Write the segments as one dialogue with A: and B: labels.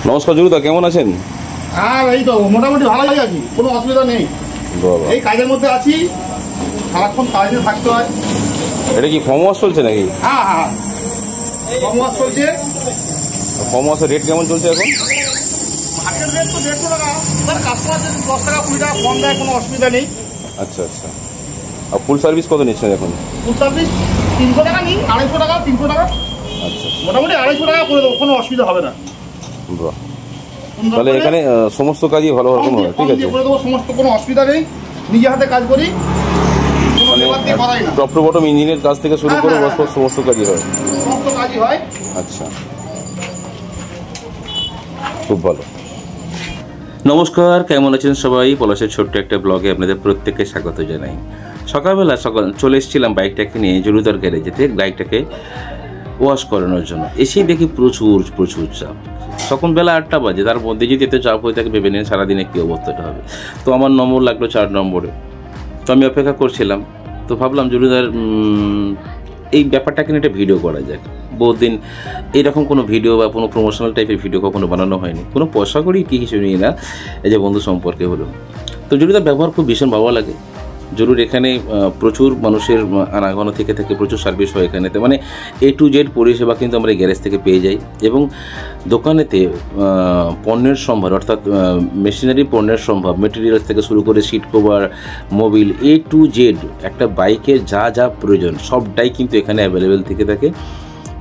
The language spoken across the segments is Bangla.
A: নমস্কার জুরুদা, কেমন আছেন?
B: হ্যাঁ এই তো মোটামুটি ভালোই আছি, কোনো অসুবিধা নেই। এই কাজের মধ্যে আছি, সারাক্ষণ কাজে থাকতে হয়।
A: এটা কি ফর্ম ওয়াশ চলছে নাকি?
B: হ্যাঁ হ্যাঁ ফর্ম ওয়াশ চলছে।
A: ফর্ম ওয়াশের রেট কেমন চলছে এখন?
B: মার্কেট রেট তো 150 টাকা, এবার কাস্টমার যদি 10 টাকা 20 টাকা কম দেয় কোনো অসুবিধা নেই।
A: আচ্ছা আচ্ছা। আর ফুল সার্ভিস কত নিচ্ছেন এখন?
B: ফুল সার্ভিস 300 টাকা নিই, 250 টাকা 300 টাকা।
A: আচ্ছা
B: মোটামুটি 250 টাকা করে দেবো, কোনো অসুবিধা হবে না।
A: বাহ, তাহলে এখানে সমস্ত কাজই ভালো রকম হবে। ঠিক আছে,
B: করে দেবো, সমস্ত কোনো অসুবিধা নেই। নিজে হাতে কাজ করি,
A: টপ টু বটম ইঞ্জিনের কাজ থেকে শুরু করে সমস্ত কাজই হয়।
B: সমস্ত কাজই হয়।
A: আচ্ছা, খুব ভালো। নমস্কার, কেমন আছেন সবাই? পলাশের ছোট্ট একটা ব্লগে আপনাদের প্রত্যেককে স্বাগত জানাই। সকালবেলা চলে এসেছিলাম বাইকটাকে নিয়ে জরুদার গ্যারেজেতে বাইকটাকে ওয়াশ করানোর জন্য। এসেই দেখি প্রচুর চাপ। সকালবেলা 8টা বাজে, তার মধ্যে যদি এতে চাপ হয়ে থাকে ভেবে নেন সারাদিনে কী অবস্থাটা হবে। তো আমার নম্বর লাগলো 4 নম্বরে। তো আমি অপেক্ষা করছিলাম, তো ভাবলাম জরুদার এই ব্যাপারটাকে নিয়ে একটা ভিডিও করা যাক। বহুদিন এইরকম কোনো ভিডিও বা কোনো প্রমোশনাল টাইপের ভিডিও কখনো বানানো হয়নি, কোনো পয়সা করি কি কিছু নিয়ে না, এই যে বন্ধু সম্পর্কে হলো। তো জরুদার ব্যবহার খুব ভীষণ ভালো লাগে। জরুর এখানে প্রচুর মানুষের আনাগোনা থেকে প্রচুর সার্ভিস হয় এখানেতে, মানে A to Z পরিষেবা কিন্তু আমরা এই গ্যারেজ থেকে পেয়ে যাই। এবং দোকানেতে পণ্যের সম্ভার, অর্থাৎ মেশিনারি পণ্যের সম্ভার, মেটেরিয়ালস থেকে শুরু করে seat cover, Mobil, A to Z একটা বাইকের যা প্রয়োজন সবটাই কিন্তু এখানে অ্যাভেলেবেল থেকে থাকে।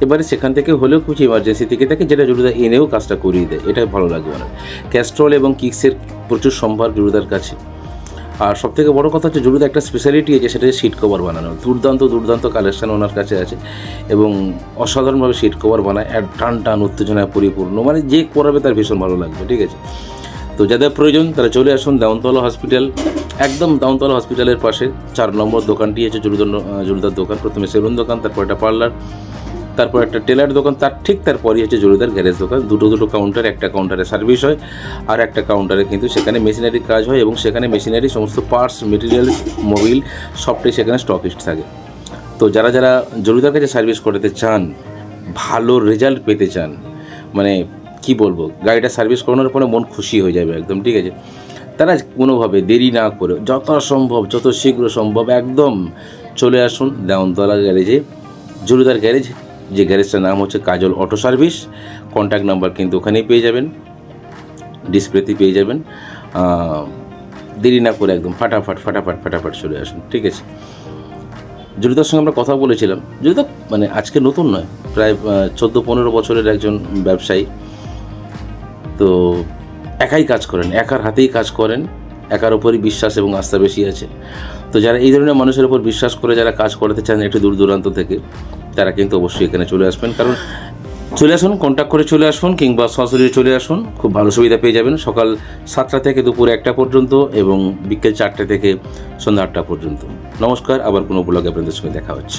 A: এবারে সেখান থেকে হলেও কিছু ইমার্জেন্সি থেকে থাকে, যেটা জরুদার এনেও কাজটা করিয়ে দেয়। এটা ভালো লাগে আমার। ক্যাস্ট্রল এবং কিক্সের প্রচুর সম্ভার জরুদার কাছে। আর সবথেকে বড় কথা হচ্ছে জরুদার একটা স্পেশালিটি আছে, সেটা হচ্ছে সিট কভার বানানো। দুর্দান্ত কালেকশান ওনার কাছে আছে এবং অসাধারণভাবে সিট কভার বানায়। আর টান উত্তেজনায় পরিপূর্ণ, মানে যে করাবে তার ভীষণ ভালো লাগবে। ঠিক আছে, তো যাদের প্রয়োজন তারা চলে আসুন দেওয়ানতলা হসপিটাল, একদম দেওয়ানতলা হসপিটালের পাশে 4 নম্বর দোকানটি আছে জরুদার দোকান। প্রথমে সেলুন দোকান, তারপর একটা পার্লার, তারপর একটা টেলার দোকান, তার ঠিক তারপরই হচ্ছে জরুদার গ্যারেজ দোকান। দুটো কাউন্টার, একটা কাউন্টারে সার্ভিস হয় আর একটা কাউন্টারে কিন্তু সেখানে মেশিনারি কাজ হয় এবং সেখানে মেশিনারি সমস্ত পার্টস, মেটেরিয়ালস, মোবিল সবটাই সেখানে স্টকিস্ট থাকে। তো যারা জরুদার কাছে সার্ভিস করতে চান, ভালো রেজাল্ট পেতে চান, মানে কি বলবো, গাড়িটা সার্ভিস করানোর পরে মন খুশি হয়ে যাবে একদম। ঠিক আছে, তারা কোনোভাবে দেরি না করে যত শীঘ্র সম্ভব একদম চলে আসুন দেওয়ানতলা গ্যারেজে, জরুদার গ্যারেজ। যে গ্যারেজটার নাম হচ্ছে কাজল অটো সার্ভিস। কন্ট্যাক্ট নাম্বার কিন্তু ওখানেই পেয়ে যাবেন, ডিসপ্লেতেই পেয়ে যাবেন। দেরি না করে একদম ফাটাফাট চলে আসুন। ঠিক আছে, জরুদার সঙ্গে আমরা কথা বলেছিলাম। জরুদা মানে আজকে নতুন নয়, প্রায় 14-15 বছরের একজন ব্যবসায়ী। তো একাই কাজ করেন, একার হাতেই কাজ করেন, একার ওপরই বিশ্বাস এবং আস্থা বেশি আছে। তো যারা এই ধরনের মানুষের উপর বিশ্বাস করে যারা কাজ করতে চান একটু দূর দূরান্ত থেকে, তারা কিন্তু অবশ্যই এখানে চলে আসবেন। কারণ চলে আসুন, কন্ট্যাক্ট করে চলে আসুন কিংবা সরাসরি চলে আসুন, খুব ভালো সুবিধা পেয়ে যাবেন। সকাল 7টা থেকে দুপুর 1টা পর্যন্ত এবং বিকেল 4টে থেকে সন্ধ্যা 8টা পর্যন্ত। নমস্কার, আবার কোনো ব্লগে আপনাদের সঙ্গে দেখা হচ্ছে।